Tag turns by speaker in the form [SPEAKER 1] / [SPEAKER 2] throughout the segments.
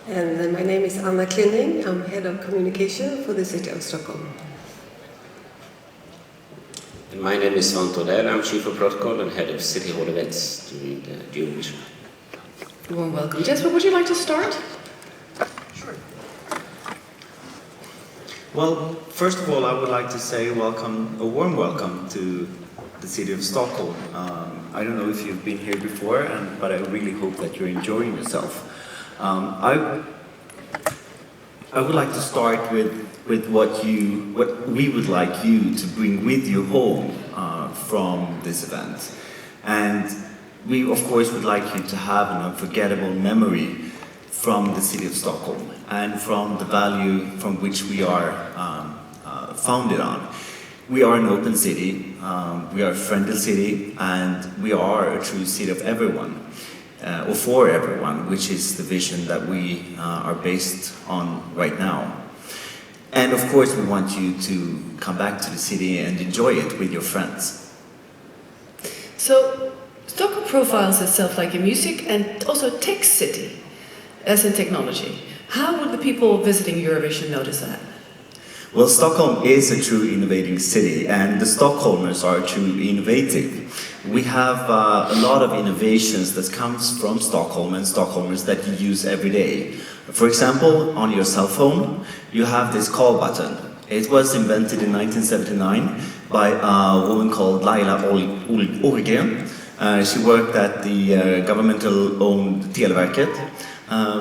[SPEAKER 1] And my name is Anna Klinning. I'm head of communication for the city of Stockholm.
[SPEAKER 2] And my name is Svante Odell. I'm chief of protocol and head of City Hall events during the Eurovision.
[SPEAKER 3] Warm welcome. Jesper, would you like to start?
[SPEAKER 4] Sure. Well, first of all, I would like to say a warm welcome to the city of Stockholm. I don't know if you've been here before, but I really hope that you're enjoying yourself. I would like to start with what we would like you to bring with you home from this event. And we, of course, would like you to have an unforgettable memory from the city of Stockholm and from the value from which we are founded on. We are an open city, we are a friendly city, and we are a true city of everyone, or for everyone, which is the vision that we are based on right now. And of course, we want you to come back to the city and enjoy it with your friends.
[SPEAKER 3] So, Stockholm profiles itself like a music and also tech city, as in technology. How would the people visiting Eurovision notice that?
[SPEAKER 4] Well, Stockholm is a true innovating city, and the Stockholmers are truly innovative. We have a lot of innovations that comes from Stockholm and Stockholmers that you use every day. For example, on your cell phone, you have this call button. It was invented in 1979 by a woman called Laila Orgren. She worked at the governmental-owned Televerket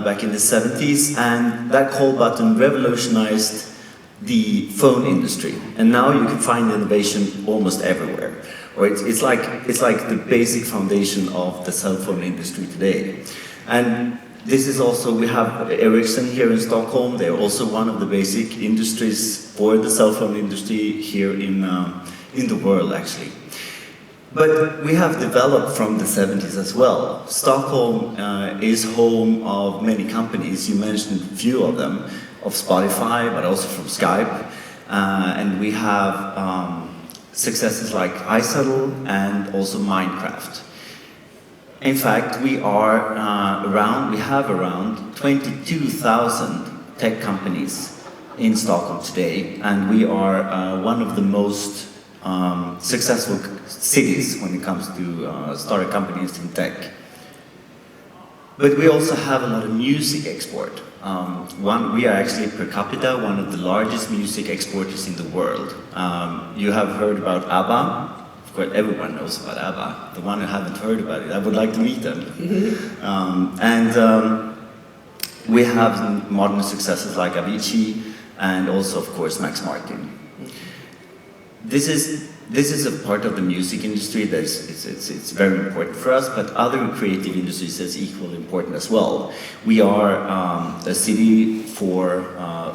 [SPEAKER 4] back in the 70s, and that call button revolutionized the phone industry, and now you can find innovation almost everywhere. Or it's like the basic foundation of the cell phone industry today. And this is also, we have Ericsson here in Stockholm. They're also one of the basic industries for the cell phone industry here in the world, actually. But we have developed from the 70s as well. Stockholm is home of many companies. You mentioned a few of them, of Spotify, but also from Skype. And we have successes like iSettle and also Minecraft. In fact, we have around 22,000 tech companies in Stockholm today, and we are one of the most successful cities when it comes to startup companies in tech. But we also have a lot of music export. We are actually per capita one of the largest music exporters in the world. You have heard about ABBA. Of course, everyone knows about ABBA. The one who haven't heard about it, I would like to meet them. We have modern successes like Avicii and also, of course, Max Martin. This is a part of the music industry that it's very important for us, but other creative industries is equally important as well. We are a city for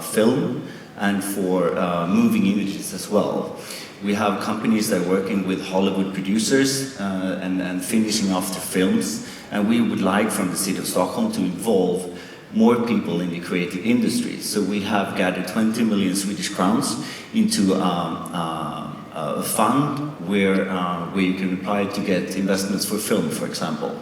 [SPEAKER 4] film and for moving images as well. We have companies that are working with Hollywood producers and finishing off the films, and we would like from the city of Stockholm to involve more people in the creative industry. So we have gathered 20 million Swedish crowns into a fund where you can apply to get investments for film, for example.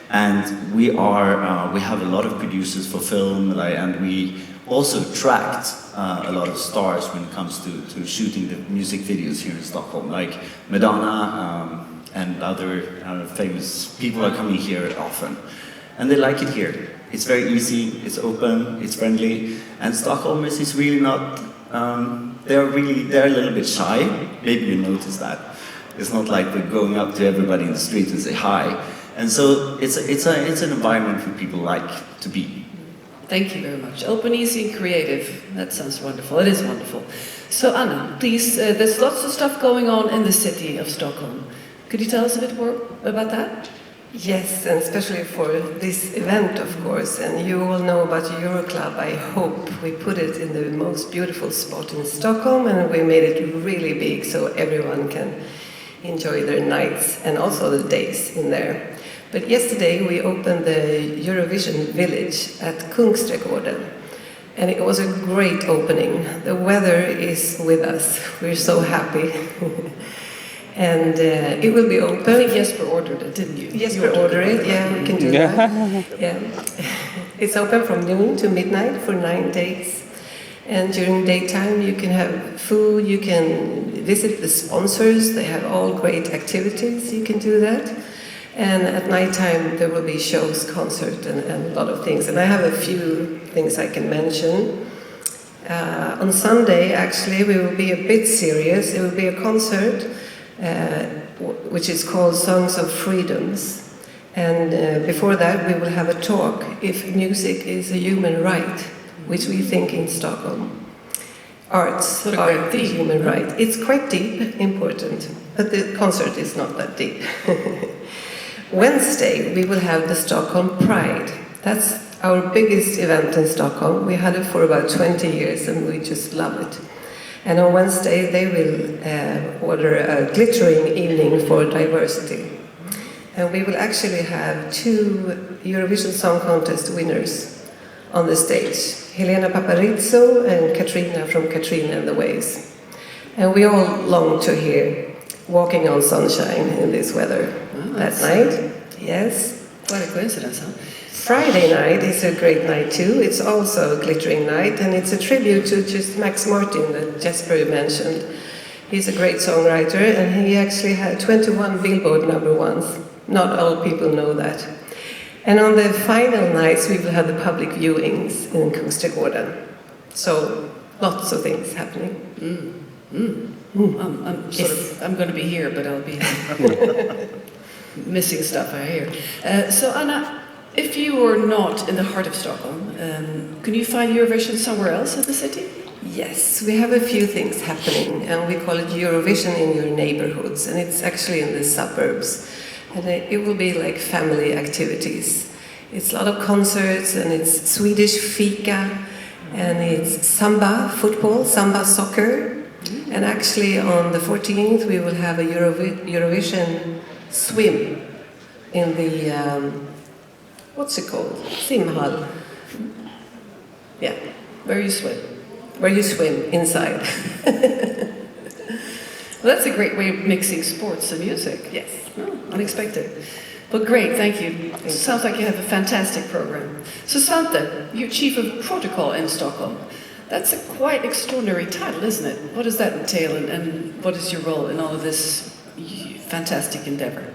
[SPEAKER 4] And we have a lot of producers for film, and we also attract a lot of stars when it comes to shooting the music videos here in Stockholm, like Madonna and other famous people are coming here often. And they like it here. It's very easy, it's open, it's friendly, and Stockholmers is really not, they're a little bit shy. Maybe you notice that. It's not like we're going up to everybody in the street and say hi. And so it's an environment where people like to be.
[SPEAKER 3] Thank you very much. Open, easy, and creative. That sounds wonderful. It is wonderful. So Anna, please, there's lots of stuff going on in the city of Stockholm. Could you tell us a bit more about that?
[SPEAKER 1] Yes, and especially for this event, of course. And you all know about Euroclub, I hope. We put it in the most beautiful spot in Stockholm, and we made it really big so everyone can enjoy their nights and also the days in there. But yesterday we opened the Eurovision Village at Kungsträdgården, and it was a great opening. The weather is with us. We're so happy. And it will be open.
[SPEAKER 3] I think Jesper ordered it, didn't you?
[SPEAKER 1] Jesper ordered it, yeah, we can do that. Yeah. It's open from noon to midnight for 9 days. And during daytime you can have food, you can visit the sponsors, they have all great activities, you can do that. And at nighttime there will be shows, concert and a lot of things. And I have a few things I can mention. On Sunday actually we will be a bit serious. It will be a concert which is called Songs of Freedoms. And before that we will have a talk, If Music is a Human Right, which we think in Stockholm. Arts are the human right. It's quite deep, important, but the concert is not that deep. Wednesday we will have the Stockholm Pride. That's our biggest event in Stockholm. We had it for about 20 years and we just love it. And on Wednesday they will order a glittering evening for diversity. And we will actually have 2 Eurovision Song Contest winners on the stage. Helena Paparizou and Katrina from Katrina and the Waves. And we all long to hear Walking on Sunshine in this weather that night. Yes.
[SPEAKER 3] Quite a coincidence, huh?
[SPEAKER 1] Friday night is a great night too. It's also a glittering night, and it's a tribute to just Max Martin that Jesper mentioned. He's a great songwriter, and he actually had 21 Billboard #1s. Not all people know that. And on the final nights we will have the public viewings in Kungsträdgården. So lots of things happening.
[SPEAKER 3] I'm going to be here, but I'll be missing stuff I hear. So Anna, if you were not in the heart of Stockholm, can you find Eurovision somewhere else in the city?
[SPEAKER 1] Yes, we have a few things happening, and we call it Eurovision in your neighborhoods, and it's actually in the suburbs. And it will be like family activities. It's a lot of concerts, and it's Swedish fika, and it's samba football, samba soccer. And actually on the 14th we will have a Eurovision swim in the, what's it called? Simhall. Yeah,
[SPEAKER 3] Where you swim.
[SPEAKER 1] where you swim inside.
[SPEAKER 3] Well, that's a great way of mixing sports and music.
[SPEAKER 1] Yes.
[SPEAKER 3] Oh, unexpected. But great, thank you. Sounds like you have a fantastic program. So Svante, you're Chief of Protocol in Stockholm. That's a quite extraordinary title, isn't it? What does that entail, and what is your role in all of this fantastic endeavor?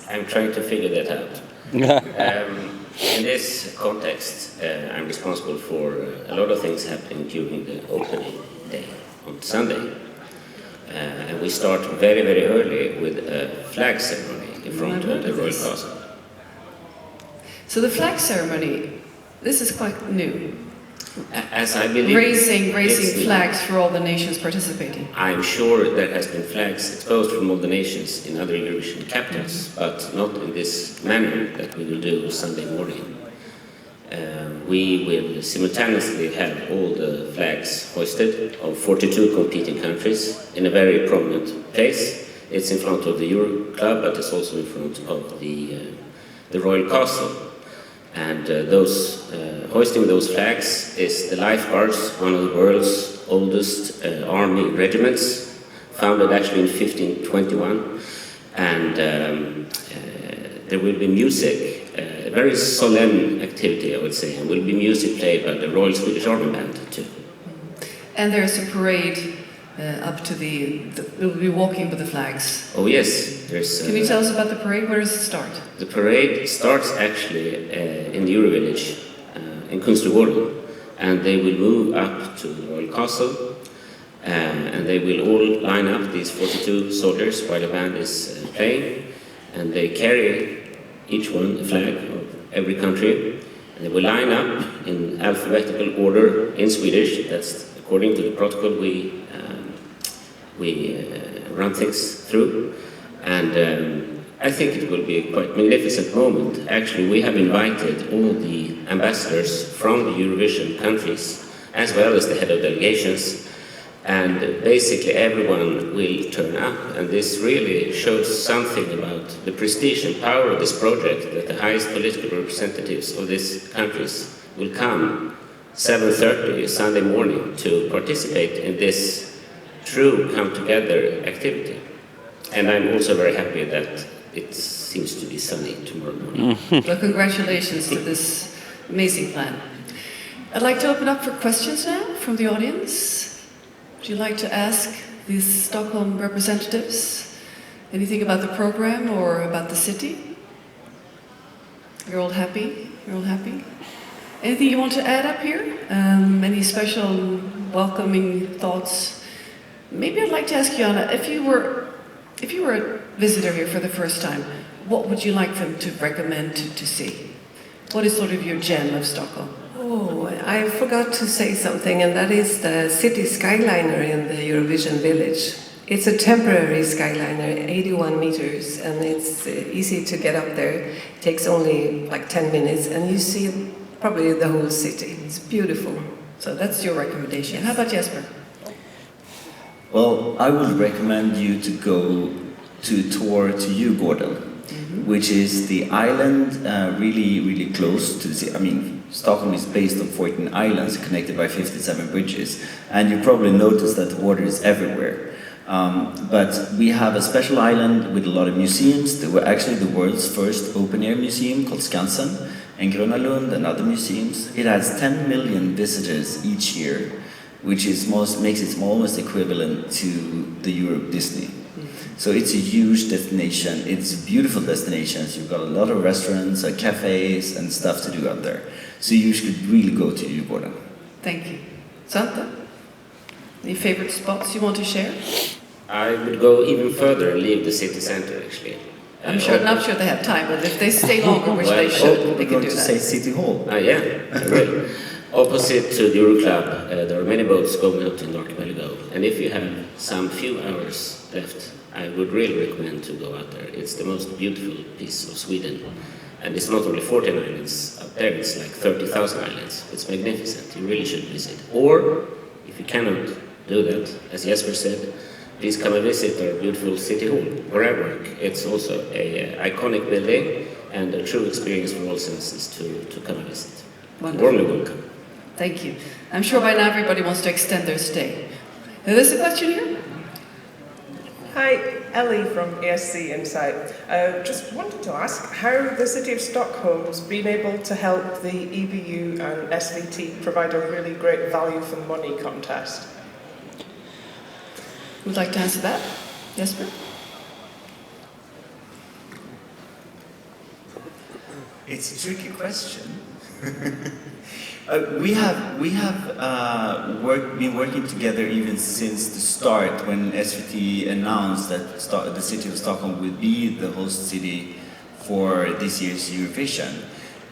[SPEAKER 2] I'm trying to figure that out. In this context, I'm responsible for a lot of things happening during the opening day on Sunday. And we start very, very early with a flag ceremony in front of the Royal Castle.
[SPEAKER 3] So the flag ceremony, this is quite new.
[SPEAKER 2] As I believe,
[SPEAKER 3] Raising
[SPEAKER 2] it's
[SPEAKER 3] flags for all the nations participating.
[SPEAKER 2] I'm sure there has been flags exposed from all the nations in other Eurovision capitals, but not in this manner that we will do Sunday morning. We will simultaneously have all the flags hoisted of 42 competing countries in a very prominent place. It's in front of the Euro Club, but it's also in front of the Royal Castle. And hoisting those flags is the Lifeguards, one of the world's oldest army regiments, founded actually in 1521. And there will be music, a very solemn activity, I would say, and will be music played by the Royal Swedish Army Band too.
[SPEAKER 3] And there's a parade up to we'll be walking with the flags.
[SPEAKER 2] Oh yes, there's...
[SPEAKER 3] Can you tell us about the parade? Where does it start?
[SPEAKER 2] The parade starts actually in the Eurovillage in Kungsträdgården, and they will move up to the Royal Castle, and they will all line up, these 42 soldiers, while the band is playing, and they carry each one a flag of every country, and they will line up in alphabetical order in Swedish. That's according to the protocol we run things through, and I think it will be a quite magnificent moment. Actually, we have invited all the ambassadors from the Eurovision countries, as well as the head of delegations, and basically everyone will turn up, and this really shows something about the prestige and power of this project, that the highest political representatives of these countries will come 7:30 Sunday morning to participate in this true come-together activity. And I'm also very happy that it seems to be sunny tomorrow morning.
[SPEAKER 3] Well, congratulations to this Amazing plan. I'd like to open up for questions now from the audience. Would you like to ask these Stockholm representatives anything about the program or about the city? You're all happy? You're all happy? Anything you want to add up here? Any special welcoming thoughts? Maybe I'd like to ask you, Anna, if you were a visitor here for the first time, what would you like them to recommend to see? What is sort of your gem of Stockholm?
[SPEAKER 1] Oh, I forgot to say something, and that is the city skyliner in the Eurovision village. It's a temporary skyliner, 81 meters, and it's easy to get up there. It takes only like 10 minutes, and you see probably the whole city. It's beautiful.
[SPEAKER 3] So that's your recommendation. How about Jesper?
[SPEAKER 4] Well, I would recommend you to go to tour to Djurgården, which is the island really close to the sea. I mean, Stockholm is based on 14 islands connected by 57 bridges, and you probably noticed that the water is everywhere. But we have a special island with a lot of museums. There were actually the world's first open-air museum called Skansen, and Gröna Lund and other museums. It has 10 million visitors each year, which is makes it almost equivalent to the Europe Disney. So it's a huge destination. It's a beautiful destination. You've got a lot of restaurants, cafes, and stuff to do out there. So you should really go to Djurgården.
[SPEAKER 3] Thank you. Santa? Any favorite spots you want to share?
[SPEAKER 2] I would go even further and leave the city center, actually.
[SPEAKER 3] I'm not sure they have time, but if they stay longer, which they should, they can do that.
[SPEAKER 4] Say City Hall.
[SPEAKER 2] Yeah, I will. Opposite to the Euro Club, there are many boats going out in Archipelago. And if you have some few hours left, I would really recommend to go out there. It's the most beautiful piece of Sweden. And it's not only 14 islands up there, it's like 30,000 islands. It's magnificent. You really should visit. Or, if you cannot do that, as Jesper said, please come and visit our beautiful City Hall, where I work. It's also an iconic building and a true experience for all senses to come and visit.
[SPEAKER 3] Wonderful.
[SPEAKER 2] Warmly welcome.
[SPEAKER 3] Thank you. I'm sure by now everybody wants to extend their stay. There's a question here.
[SPEAKER 5] Hi, Ellie from ESC Insight. Just wanted to ask how the City of Stockholm's been able to help the EBU and SVT provide a really great value for money contest.
[SPEAKER 3] Would like to answer that? Jesper?
[SPEAKER 4] It's a tricky question. We have been working together even since the start, when SVT announced that the city of Stockholm would be the host city for this year's Eurovision.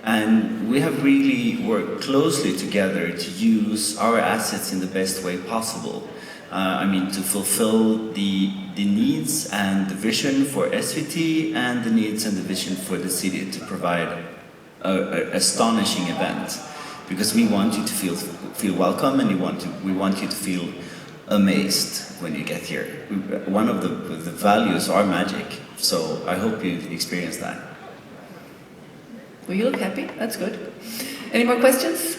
[SPEAKER 4] And we have really worked closely together to use our assets in the best way possible. To fulfill the needs and the vision for SVT and the needs and the vision for the city to provide an astonishing event. Because we want you to feel welcome, and we want you to feel amazed when you get here. One of the values are magic, so I hope you experience that.
[SPEAKER 3] Well, you look happy. That's good. Any more questions?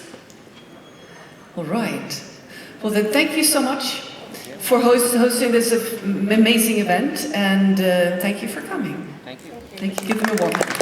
[SPEAKER 3] All right. Well, then, thank you so much for hosting this amazing event, and thank you for coming.
[SPEAKER 2] Thank you.
[SPEAKER 3] Thank you. Give them a warm hand.